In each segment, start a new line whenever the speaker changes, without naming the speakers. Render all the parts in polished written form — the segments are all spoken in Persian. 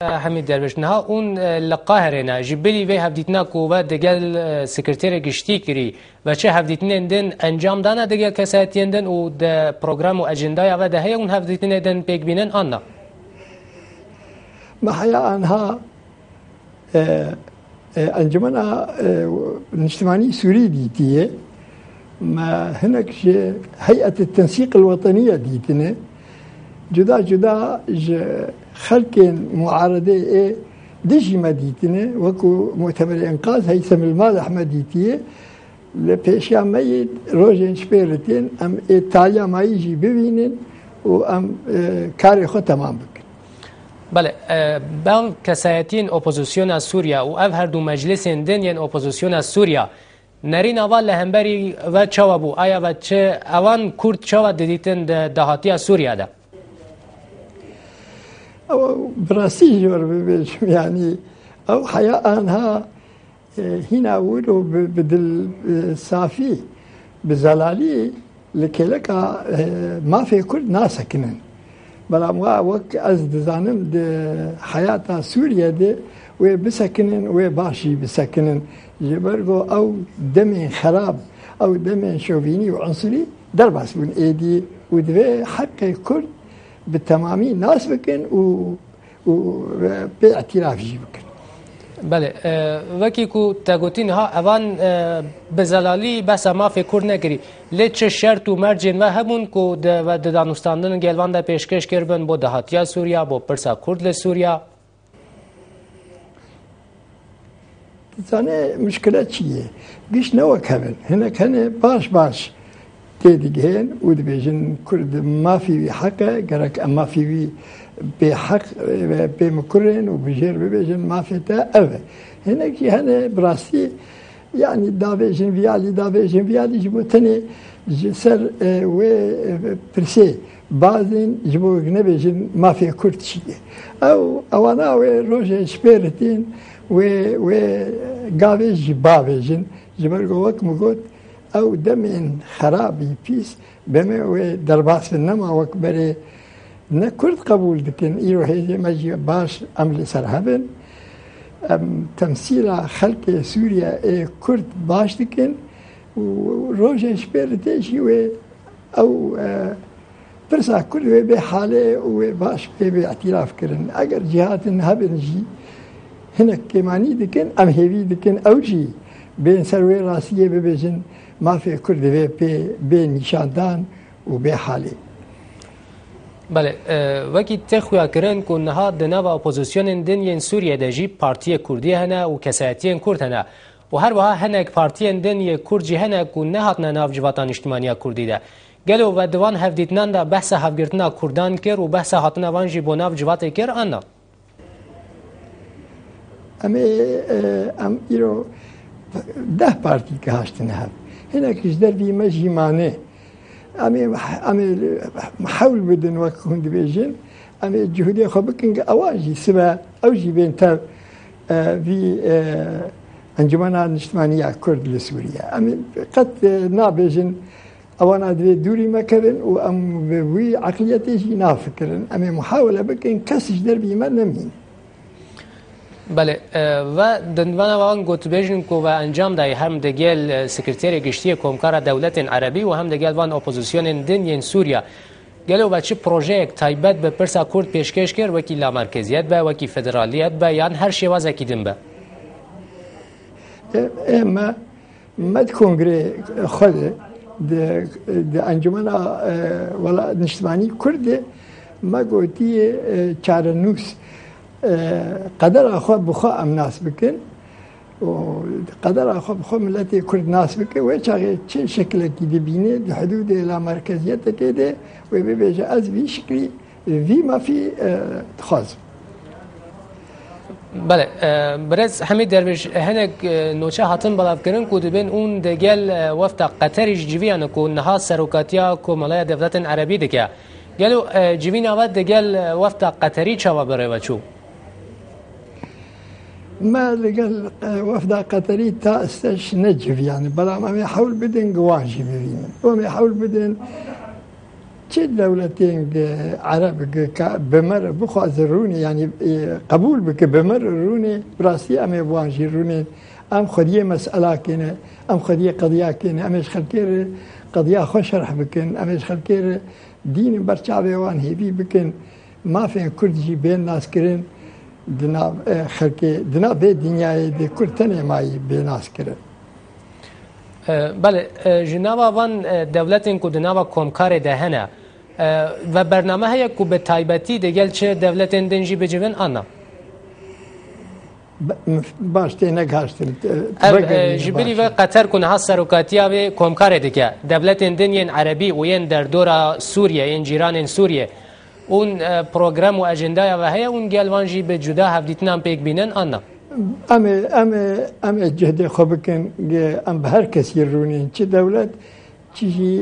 حمید درویش نها اون لقاهره نه جبلی و هفدیتنا کوه دگل سکرتیر گشتی کری و چه هفدیتنه دن انجام دانه دگل کساتین دن و د پروگرام و اجندای و ده اون هفدیتنه دن پیک بینن آنها
محیا آنها انجمن الاجتماعي سوري ديتيه ما هناك هيئة التنسيق الوطنية ديتنا جدا خلق معارضة دجي ما ديتنا وكو مؤتمر إنقاذ هيثم المالح ما ديتيه لبيشيا ميت روجين شبيرتين أم إيطاليا ما يجي ببينن وأم كاري خو تمام بك
بله بان کسایتین اپوزیسیون از سوریا و اف هر دو مجلس دن یعنی اپوزیسیون از سوریا نرین اول لهمبری و چوا بو آیا و چه اوان کرد چوا دیدیتن دهاتی از سوریا ده
او براسي جور بيش يعني او حياة انها هنا ولو بدل صافي بزلالي لكلكا ما في كل ناس كنن بلا ما وك از دزانم د حياة سوريا دي وبسكنن وباشي بسكنن جبرغو او دم خراب او دم شوفيني وعنصري درباس بن ايدي ودوي حق كل بالتمامي ناس بكن وباعتراف جي بكن
بله وکی کو تگوتین ها اوان بزلالی بس ما فکر نکری لیچ شرط و مرجن و همون کو د دانستاندن گلوان د پیشکش کربن بو دهاتیا سوریا بو پرسا کرد ل سوریا
زانه مشكلة چیه گیش نو کبن هنا کنه باش تيديجين ودبيجن كرد ما في حق قرك ما في بحق بمكرن وبجير بيجن ما في تا أبا هناك هنا براسي يعني دابيجن فيالي جبوتني جسر و برسي بعضين جبو نبيجن ما في كرد شيء أو أنا وروجي شبيرتين و قابيج بابيجن جبرقو وك مقول او دمين خرابي بيس بما درباس النما وكبري نكرد قبول دكن ايرو هيجي ماجي باش عمل سرهبن تمثيل خلق سوريا كرد باش دكن وروجا شبيرتيشي او برسا كل بحاله وباش باعتراف كرن اگر جهات هبن جي هناك كماني دكن ام هيفي دكن او جي بين سروي راسيه ببجن ما في كرد بين نشاندان وبحالي
بله وکی تخویا کرن که نها دنوا اپوزیسیون دنیا سوریه دجی پارتی کردی هنه و کسایتین کرد هنه و هر وها هنک پارتی دنیا کردی هنه که نهات ناف جواتان اجتماعی کردی ده گلو و دوان هفدیتنان ده بحث هفگرتنا کردان کر و بحث هاتنا وان جی بوناف جوات کر آنها
ام ایرو 10 پارتی که هاشتن هف هناك جدر في مجيمانه أمي حاول بدن وكون دبيجن أمي جهودي خبكن أواجي سبا أوجي بينتا في أنجمنا الاجتماعية كرد لسوريا أمي قد نابيجن أوانا دوري مكرن وأم بوي عقليتي جي نافكرن أمي محاولة بكن كس جدر في ما نمين
بله و دنوان وان گوت بیشن کو و انجام دای هم دگل سکرتری گشتی کمکار دولت عربی و هم دگل وان اپوزیسیون دنیا سوریا گلو بچه پروژه تایبت به پرسا کرد پیشکش کرد وکی لا مرکزیت به وکی فدرالیت به یان هر شی واز اکیدن به
اما مد کنگره خود د انجمن ولا اجتماعی کرد ما گوتی چارنوس قدر أخو بخاء الناس بكن وقدر أخو بخاء ملتي كل ناس بكن ويشغل شكل كده بينه بحدود إلى مركزية كده وبيجي أز بشكل في ما في خاص.
بله برز حمید درویش هنگ نوچه هاتن بلاف کرن که دبین اون دگل وفت قطرش جویانه که نها سروکاتیا که ملای دولت عربی دکه گلو جوین آود دگل وفت قطری چوا بره و چو
ما لقى وفد قطري تأسش نجف يعني بلا ما يحاول بدن قواجي ببين وما يحاول بدن چه دولتين عرب بمر بخواز روني يعني قبول بك بمر روني براسي ام بوانجي روني ام خديه مساله كنا ام خديه قضيه كنا ام خلكير قضيه خوش شرح بكن ام خلكير دين برچاوي وان هيبي بكن ما في كردجي بين ناس كرين دنا خلكي دنا به دنيا دي كرتنه ماي بين ناس كرين
بله جنابا وان دولتین کو دنابا کمکار دهنه و برنامه هیا کو به تایبتی دگل چه دولتین دنجی بجوین آنا
باش تینه گاشتن
جبری و قطر کنه ها سروکاتیا و کمکار دیگه دولتین دنین عربی و ین در دورا سوریه ین جیران سوریه اون پروگرام و اجندا و هیا اون گلوانجی به جدا هفدیتنام پیک بینن آنا
ام جهد خبكن ام بهر كثير رونين شي دولت تيجي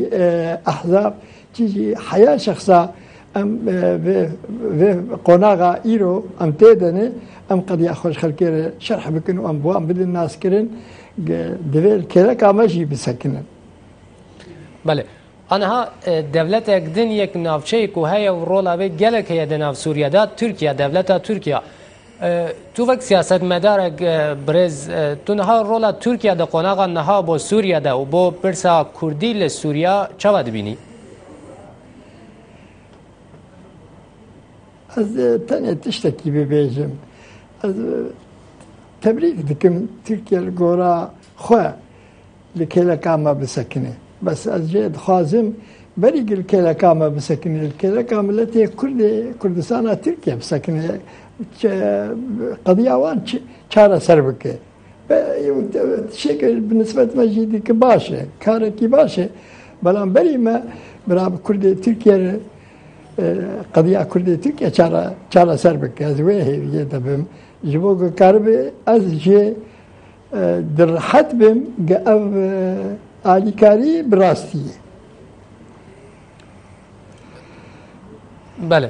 احزاب تيجي حياه شخصه ام في قناغا ايرو ام تيدني ام قد ياخذ خلكير شرح بكن ام بوام بدل الناس كرن دفل كذا ماشي بسكنن
بله آنها دولت اقدن یک نافچه کو هيا ورولا به گلک هيا دناف سوريا دا ترکیه دولت ترکیه تو وقت سیاست مدار برز تو نها رولا ترکیه دا قناغا نها با سوریا دا و با پرسا کردی لسوریا چه ود بینی؟
از تنه تشتکی ببیجم از تبریک دکم ترکیه لگورا خواه لکیل کاما بسکنه بس از جد خوازم بریگ لکیل کاما بسکنه لکیل کاما لتی کردستانا ترکیه بسکنه قضية وان شارة سربكة شكل بالنسبة لمجيدي كباشة كاركي باشة بلان بري ما براب كرد تركيا قضية كرد تركيا شارة سربكة هذا هي يدبم جبوك كاربي از جي در حد بم قاف آليكاري براستي
بله